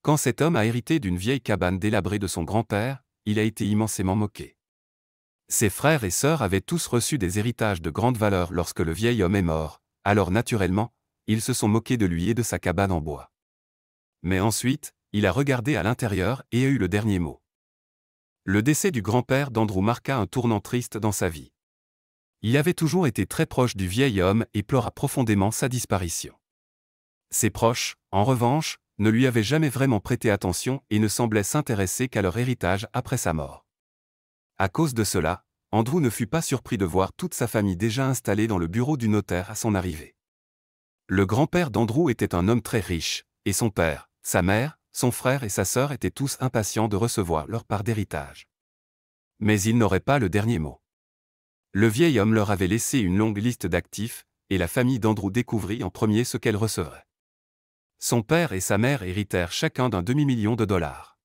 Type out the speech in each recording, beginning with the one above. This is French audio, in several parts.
Quand cet homme a hérité d'une vieille cabane délabrée de son grand-père, il a été immensément moqué. Ses frères et sœurs avaient tous reçu des héritages de grande valeur lorsque le vieil homme est mort, alors naturellement, ils se sont moqués de lui et de sa cabane en bois. Mais ensuite, il a regardé à l'intérieur et a eu le dernier mot. Le décès du grand-père d'Andrew marqua un tournant triste dans sa vie. Il avait toujours été très proche du vieil homme et pleura profondément sa disparition. Ses proches, en revanche, ne lui avaient jamais vraiment prêté attention et ne semblaient s'intéresser qu'à leur héritage après sa mort. À cause de cela, Andrew ne fut pas surpris de voir toute sa famille déjà installée dans le bureau du notaire à son arrivée. Le grand-père d'Andrew était un homme très riche, et son père, sa mère, son frère et sa sœur étaient tous impatients de recevoir leur part d'héritage. Mais ils n'auraient pas le dernier mot. Le vieil homme leur avait laissé une longue liste d'actifs, et la famille d'Andrew découvrit en premier ce qu'elle recevrait. Son père et sa mère héritèrent chacun d'un demi-million de dollars.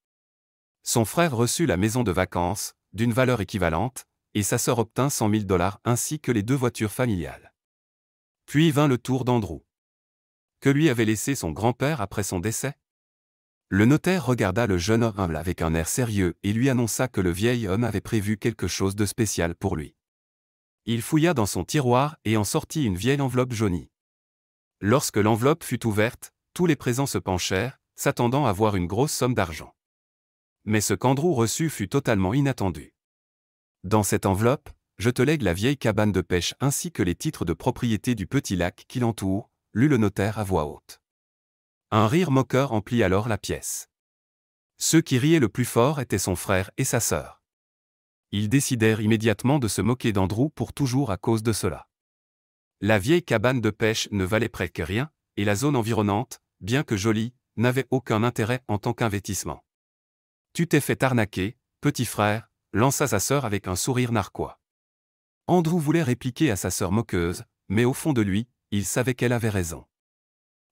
Son frère reçut la maison de vacances, d'une valeur équivalente, et sa sœur obtint 100 000 dollars ainsi que les 2 voitures familiales. Puis vint le tour d'Andrew. Que lui avait laissé son grand-père après son décès? Le notaire regarda le jeune homme avec un air sérieux et lui annonça que le vieil homme avait prévu quelque chose de spécial pour lui. Il fouilla dans son tiroir et en sortit une vieille enveloppe jaunie. Lorsque l'enveloppe fut ouverte, tous les présents se penchèrent, s'attendant à voir une grosse somme d'argent. Mais ce qu'Andrew reçut fut totalement inattendu. Dans cette enveloppe, je te lègue la vieille cabane de pêche ainsi que les titres de propriété du petit lac qui l'entoure, lut le notaire à voix haute. Un rire moqueur emplit alors la pièce. Ceux qui riaient le plus fort étaient son frère et sa sœur. Ils décidèrent immédiatement de se moquer d'Andrew pour toujours à cause de cela. La vieille cabane de pêche ne valait presque rien, et la zone environnante, bien que jolie, n'avait aucun intérêt en tant qu'investissement. Tu t'es fait arnaquer, petit frère, lança sa sœur avec un sourire narquois. Andrew voulait répliquer à sa sœur moqueuse, mais au fond de lui, il savait qu'elle avait raison.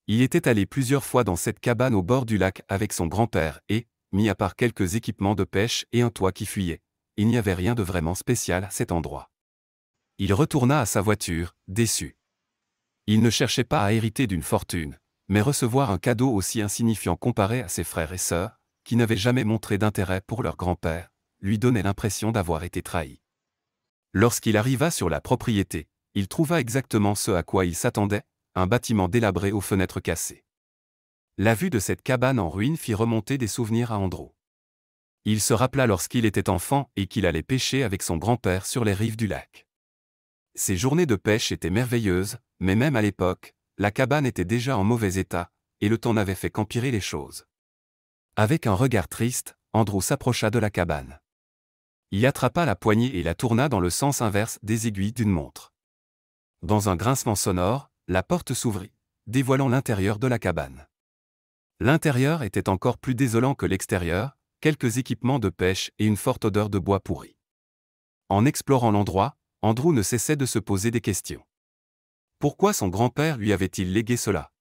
Il était allé plusieurs fois dans cette cabane au bord du lac avec son grand-père et, mis à part quelques équipements de pêche et un toit qui fuyait, il n'y avait rien de vraiment spécial à cet endroit. Il retourna à sa voiture, déçu. Il ne cherchait pas à hériter d'une fortune, mais recevoir un cadeau aussi insignifiant comparé à ses frères et sœurs, qui n'avaient jamais montré d'intérêt pour leur grand-père, lui donnait l'impression d'avoir été trahi. Lorsqu'il arriva sur la propriété, il trouva exactement ce à quoi il s'attendait, un bâtiment délabré aux fenêtres cassées. La vue de cette cabane en ruine fit remonter des souvenirs à Andrew. Il se rappela lorsqu'il était enfant et qu'il allait pêcher avec son grand-père sur les rives du lac. Ces journées de pêche étaient merveilleuses, mais même à l'époque, la cabane était déjà en mauvais état, et le temps n'avait fait qu'empirer les choses. Avec un regard triste, Andrew s'approcha de la cabane. Il attrapa la poignée et la tourna dans le sens inverse des aiguilles d'une montre. Dans un grincement sonore, la porte s'ouvrit, dévoilant l'intérieur de la cabane. L'intérieur était encore plus désolant que l'extérieur, quelques équipements de pêche et une forte odeur de bois pourri. En explorant l'endroit, Andrew ne cessait de se poser des questions. Pourquoi son grand-père lui avait-il légué cela?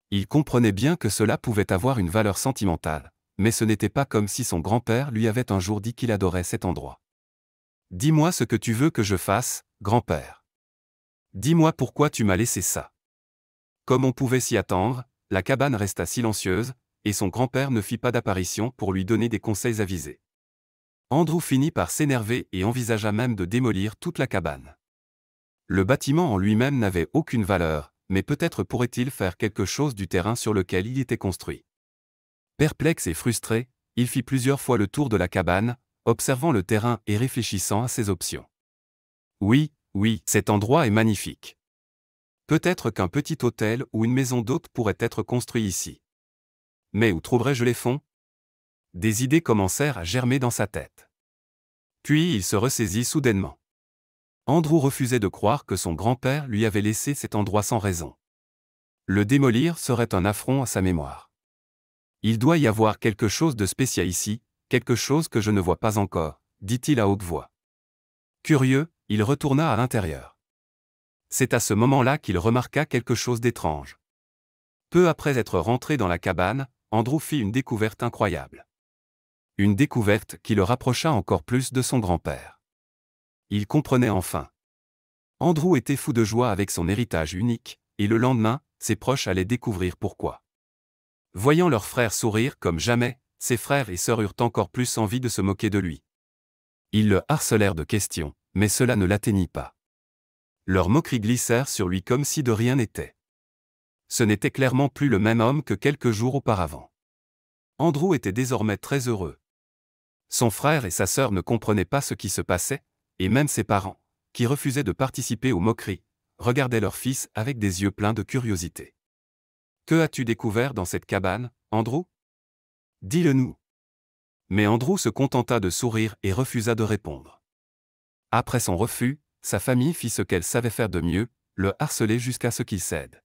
Il comprenait bien que cela pouvait avoir une valeur sentimentale, mais ce n'était pas comme si son grand-père lui avait un jour dit qu'il adorait cet endroit. Dis-moi ce que tu veux que je fasse, grand-père. Dis-moi pourquoi tu m'as laissé ça. Comme on pouvait s'y attendre, la cabane resta silencieuse, et son grand-père ne fit pas d'apparition pour lui donner des conseils avisés. Andrew finit par s'énerver et envisagea même de démolir toute la cabane. Le bâtiment en lui-même n'avait aucune valeur, mais peut-être pourrait-il faire quelque chose du terrain sur lequel il était construit. Perplexe et frustré, il fit plusieurs fois le tour de la cabane, observant le terrain et réfléchissant à ses options. Oui, cet endroit est magnifique. Peut-être qu'un petit hôtel ou une maison d'hôte pourrait être construit ici. Mais où trouverais-je les fonds? Des idées commencèrent à germer dans sa tête. Puis il se ressaisit soudainement. Andrew refusait de croire que son grand-père lui avait laissé cet endroit sans raison. Le démolir serait un affront à sa mémoire. Il doit y avoir quelque chose de spécial ici, quelque chose que je ne vois pas encore, dit-il à haute voix. Curieux, il retourna à l'intérieur. C'est à ce moment-là qu'il remarqua quelque chose d'étrange. Peu après être rentré dans la cabane, Andrew fit une découverte incroyable. Une découverte qui le rapprocha encore plus de son grand-père. Il comprenait enfin. Andrew était fou de joie avec son héritage unique, et le lendemain, ses proches allaient découvrir pourquoi. Voyant leur frère sourire comme jamais, ses frères et sœurs eurent encore plus envie de se moquer de lui. Ils le harcelèrent de questions, mais cela ne l'atteignit pas. Leurs moqueries glissèrent sur lui comme si de rien n'était. Ce n'était clairement plus le même homme que quelques jours auparavant. Andrew était désormais très heureux. Son frère et sa sœur ne comprenaient pas ce qui se passait, et même ses parents, qui refusaient de participer aux moqueries, regardaient leur fils avec des yeux pleins de curiosité. « Que as-tu découvert dans cette cabane, Andrew ? Dis-le-nous. » Mais Andrew se contenta de sourire et refusa de répondre. Après son refus, sa famille fit ce qu'elle savait faire de mieux, le harceler jusqu'à ce qu'il cède.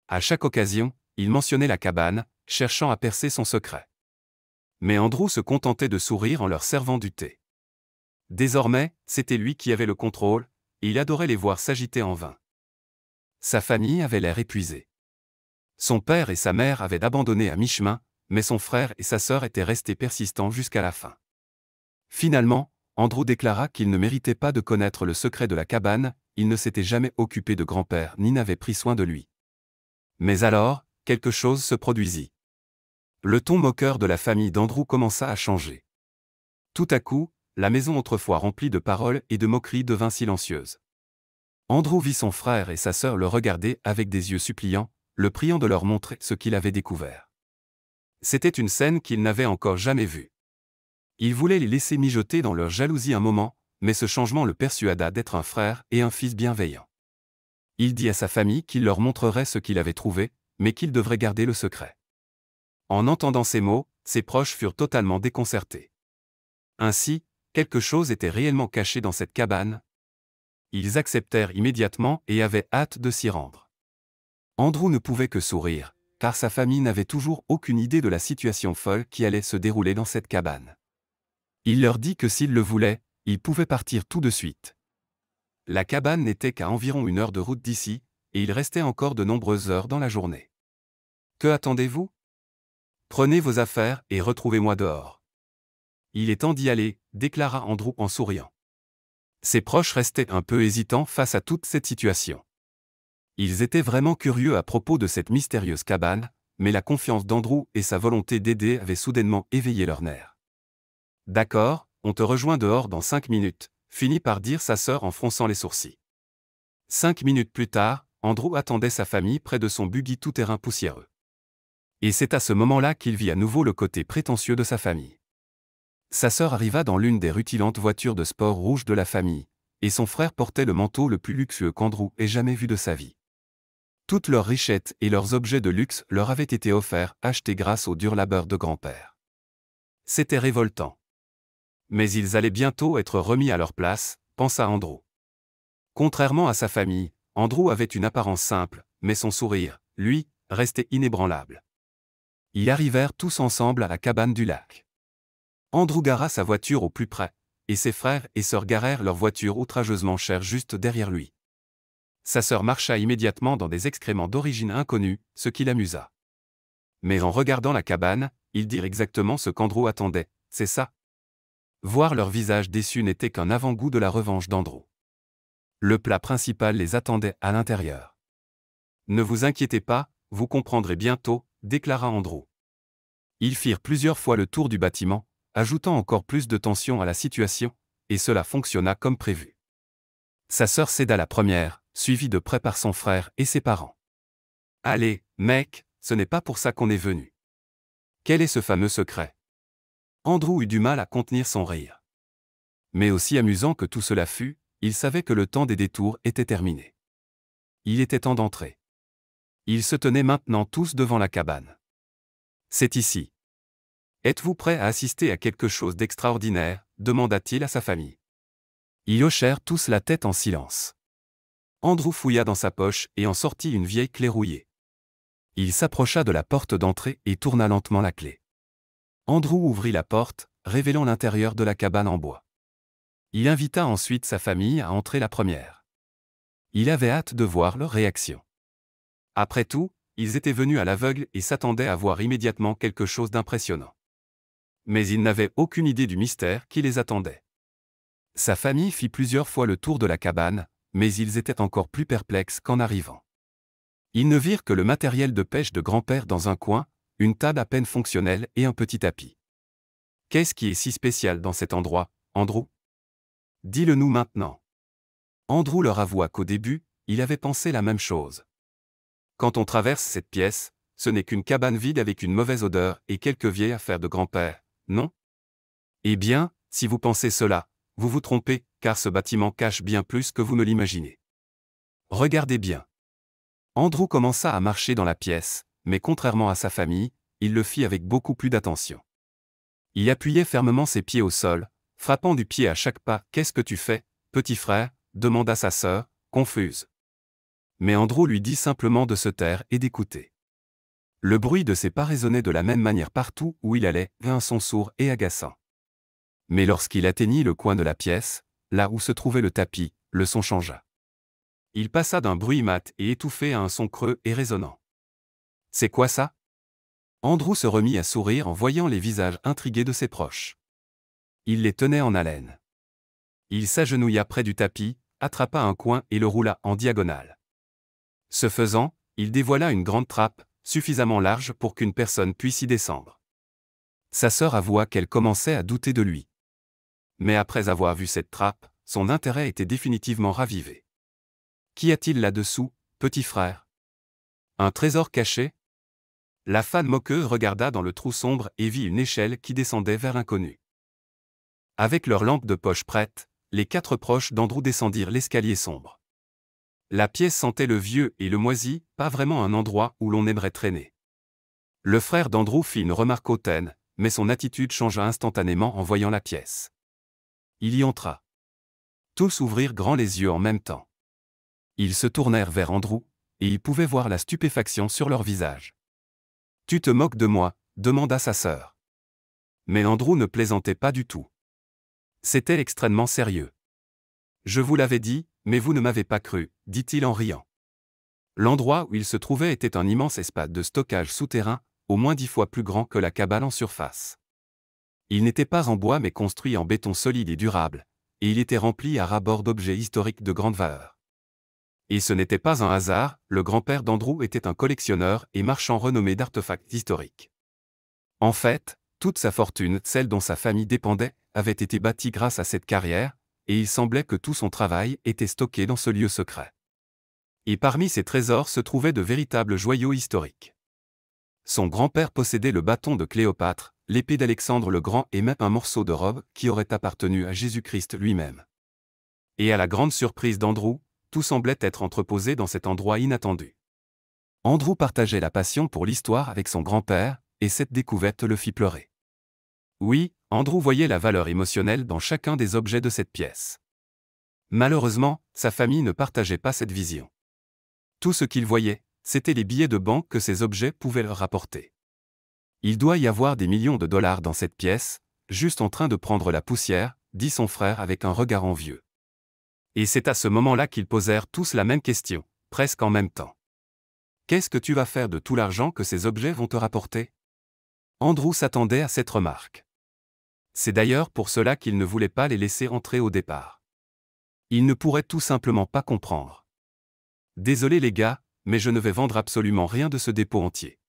À chaque occasion, il mentionnait la cabane, cherchant à percer son secret. Mais Andrew se contentait de sourire en leur servant du thé. Désormais, c'était lui qui avait le contrôle, et il adorait les voir s'agiter en vain. Sa famille avait l'air épuisée. Son père et sa mère avaient abandonné à mi-chemin, mais son frère et sa sœur étaient restés persistants jusqu'à la fin. Finalement, Andrew déclara qu'il ne méritait pas de connaître le secret de la cabane, il ne s'était jamais occupé de grand-père ni n'avait pris soin de lui. Mais alors, quelque chose se produisit. Le ton moqueur de la famille d'Andrew commença à changer. Tout à coup, la maison autrefois remplie de paroles et de moqueries devint silencieuse. Andrew vit son frère et sa sœur le regarder avec des yeux suppliants, le priant de leur montrer ce qu'il avait découvert. C'était une scène qu'il n'avait encore jamais vue. Il voulait les laisser mijoter dans leur jalousie un moment, mais ce changement le persuada d'être un frère et un fils bienveillant. Il dit à sa famille qu'il leur montrerait ce qu'il avait trouvé, mais qu'il devrait garder le secret. En entendant ces mots, ses proches furent totalement déconcertés. Ainsi, quelque chose était réellement caché dans cette cabane. Ils acceptèrent immédiatement et avaient hâte de s'y rendre. Andrew ne pouvait que sourire, car sa famille n'avait toujours aucune idée de la situation folle qui allait se dérouler dans cette cabane. Il leur dit que s'ils le voulaient, ils pouvaient partir tout de suite. La cabane n'était qu'à environ 1 heure de route d'ici, et il restait encore de nombreuses heures dans la journée. Que attendez-vous ? Prenez vos affaires et retrouvez-moi dehors. Il est temps d'y aller, déclara Andrew en souriant. Ses proches restaient un peu hésitants face à toute cette situation. Ils étaient vraiment curieux à propos de cette mystérieuse cabane, mais la confiance d'Andrew et sa volonté d'aider avaient soudainement éveillé leurs nerfs. « D'accord, on te rejoint dehors dans 5 minutes, finit par dire sa sœur en fronçant les sourcils. 5 minutes plus tard, Andrew attendait sa famille près de son buggy tout-terrain poussiéreux. Et c'est à ce moment-là qu'il vit à nouveau le côté prétentieux de sa famille. Sa sœur arriva dans l'une des rutilantes voitures de sport rouges de la famille, et son frère portait le manteau le plus luxueux qu'Andrew ait jamais vu de sa vie. Toutes leurs richesses et leurs objets de luxe leur avaient été offerts, achetés grâce au dur labeur de grand-père. C'était révoltant. Mais ils allaient bientôt être remis à leur place, pensa Andrew. Contrairement à sa famille, Andrew avait une apparence simple, mais son sourire, lui, restait inébranlable. Ils arrivèrent tous ensemble à la cabane du lac. Andrew gara sa voiture au plus près, et ses frères et sœurs garèrent leur voiture outrageusement chère juste derrière lui. Sa sœur marcha immédiatement dans des excréments d'origine inconnue, ce qui l'amusa. Mais en regardant la cabane, ils dirent exactement ce qu'Andrew attendait, c'est ça. Voir leur visage déçus n'était qu'un avant-goût de la revanche d'Andrew. Le plat principal les attendait à l'intérieur. Ne vous inquiétez pas, vous comprendrez bientôt, déclara Andrew. Ils firent plusieurs fois le tour du bâtiment, ajoutant encore plus de tension à la situation, et cela fonctionna comme prévu. Sa sœur céda la première, suivie de près par son frère et ses parents. « Allez, mec, ce n'est pas pour ça qu'on est venu. Quel est ce fameux secret ?» Andrew eut du mal à contenir son rire. Mais aussi amusant que tout cela fut, il savait que le temps des détours était terminé. Il était temps d'entrer. Ils se tenaient maintenant tous devant la cabane. « C'est ici. Êtes-vous prêts à assister à quelque chose d'extraordinaire » demanda-t-il à sa famille. Ils hochèrent tous la tête en silence. Andrew fouilla dans sa poche et en sortit une vieille clé rouillée. Il s'approcha de la porte d'entrée et tourna lentement la clé. Andrew ouvrit la porte, révélant l'intérieur de la cabane en bois. Il invita ensuite sa famille à entrer la première. Il avait hâte de voir leur réaction. Après tout, ils étaient venus à l'aveugle et s'attendaient à voir immédiatement quelque chose d'impressionnant. Mais ils n'avaient aucune idée du mystère qui les attendait. Sa famille fit plusieurs fois le tour de la cabane, mais ils étaient encore plus perplexes qu'en arrivant. Ils ne virent que le matériel de pêche de grand-père dans un coin, une table à peine fonctionnelle et un petit tapis. Qu'est-ce qui est si spécial dans cet endroit, Andrew? Dis-le-nous maintenant. Andrew leur avoua qu'au début, il avait pensé la même chose. Quand on traverse cette pièce, ce n'est qu'une cabane vide avec une mauvaise odeur et quelques vieilles affaires de grand-père, non? Eh bien, si vous pensez cela, vous vous trompez, car ce bâtiment cache bien plus que vous ne l'imaginez. Regardez bien. Andrew commença à marcher dans la pièce, mais contrairement à sa famille, il le fit avec beaucoup plus d'attention. Il appuyait fermement ses pieds au sol, frappant du pied à chaque pas. « Qu'est-ce que tu fais, petit frère » demanda sa sœur, confuse. Mais Andrew lui dit simplement de se taire et d'écouter. Le bruit de ses pas résonnait de la même manière partout où il allait, un son sourd et agaçant. Mais lorsqu'il atteignit le coin de la pièce, là où se trouvait le tapis, le son changea. Il passa d'un bruit mat et étouffé à un son creux et résonnant. « C'est quoi ça ?» Andrew se remit à sourire en voyant les visages intrigués de ses proches. Il les tenait en haleine. Il s'agenouilla près du tapis, attrapa un coin et le roula en diagonale. Ce faisant, il dévoila une grande trappe, suffisamment large pour qu'une personne puisse y descendre. Sa sœur avoua qu'elle commençait à douter de lui. Mais après avoir vu cette trappe, son intérêt était définitivement ravivé. Qu'y a-t-il là-dessous, petit frère? Un trésor caché? La femme moqueuse regarda dans le trou sombre et vit une échelle qui descendait vers l'inconnu. Avec leur lampe de poche prête, les 4 proches d'Andrew descendirent l'escalier sombre. La pièce sentait le vieux et le moisi, pas vraiment un endroit où l'on aimerait traîner. Le frère d'Andrew fit une remarque hautaine, mais son attitude changea instantanément en voyant la pièce. Il y entra. Tous ouvrirent grand les yeux en même temps. Ils se tournèrent vers Andrew, et il pouvait voir la stupéfaction sur leur visage. « Tu te moques de moi » demanda sa sœur. Mais Andrew ne plaisantait pas du tout. C'était extrêmement sérieux. « Je vous l'avais dit, mais vous ne m'avez pas cru » dit-il en riant. L'endroit où il se trouvait était un immense espace de stockage souterrain, au moins 10 fois plus grand que la cabane en surface. Il n'était pas en bois mais construit en béton solide et durable, et il était rempli à ras-bord d'objets historiques de grande valeur. Et ce n'était pas un hasard, le grand-père d'Andrew était un collectionneur et marchand renommé d'artefacts historiques. En fait, toute sa fortune, celle dont sa famille dépendait, avait été bâtie grâce à cette carrière, et il semblait que tout son travail était stocké dans ce lieu secret. Et parmi ces trésors se trouvaient de véritables joyaux historiques. Son grand-père possédait le bâton de Cléopâtre, l'épée d'Alexandre le Grand et même un morceau de robe qui aurait appartenu à Jésus-Christ lui-même. Et à la grande surprise d'Andrew, tout semblait être entreposé dans cet endroit inattendu. Andrew partageait la passion pour l'histoire avec son grand-père, et cette découverte le fit pleurer. Oui, Andrew voyait la valeur émotionnelle dans chacun des objets de cette pièce. Malheureusement, sa famille ne partageait pas cette vision. Tout ce qu'il voyait, c'étaient les billets de banque que ces objets pouvaient leur rapporter. Il doit y avoir des millions de dollars dans cette pièce, juste en train de prendre la poussière, dit son frère avec un regard envieux. Et c'est à ce moment-là qu'ils posèrent tous la même question, presque en même temps. Qu'est-ce que tu vas faire de tout l'argent que ces objets vont te rapporter? Andrew s'attendait à cette remarque. C'est d'ailleurs pour cela qu'il ne voulait pas les laisser entrer au départ. Il ne pourrait tout simplement pas comprendre. Désolé les gars, mais je ne vais vendre absolument rien de ce dépôt entier.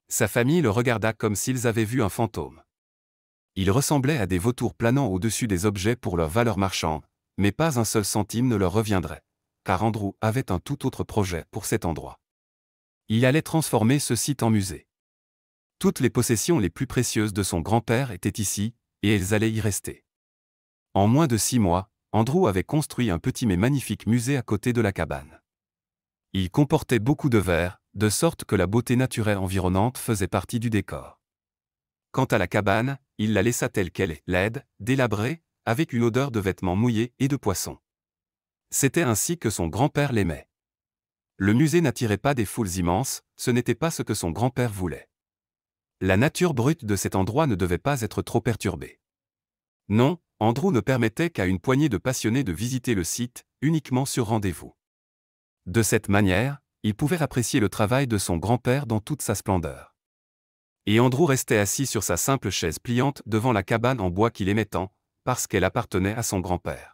Sa famille le regarda comme s'ils avaient vu un fantôme. Ils ressemblaient à des vautours planant au-dessus des objets pour leur valeur marchande, mais pas un seul centime ne leur reviendrait, car Andrew avait un tout autre projet pour cet endroit. Il allait transformer ce site en musée. Toutes les possessions les plus précieuses de son grand-père étaient ici, et elles allaient y rester. En moins de 6 mois, Andrew avait construit un petit mais magnifique musée à côté de la cabane. Il comportait beaucoup de verre, de sorte que la beauté naturelle environnante faisait partie du décor. Quant à la cabane, il la laissa telle qu'elle est, laide, délabrée, avec une odeur de vêtements mouillés et de poissons. C'était ainsi que son grand-père l'aimait. Le musée n'attirait pas des foules immenses, ce n'était pas ce que son grand-père voulait. La nature brute de cet endroit ne devait pas être trop perturbée. Non, Andrew ne permettait qu'à une poignée de passionnés de visiter le site, uniquement sur rendez-vous. De cette manière, il pouvait apprécier le travail de son grand-père dans toute sa splendeur. Et Andrew restait assis sur sa simple chaise pliante devant la cabane en bois qu'il aimait tant, parce qu'elle appartenait à son grand-père.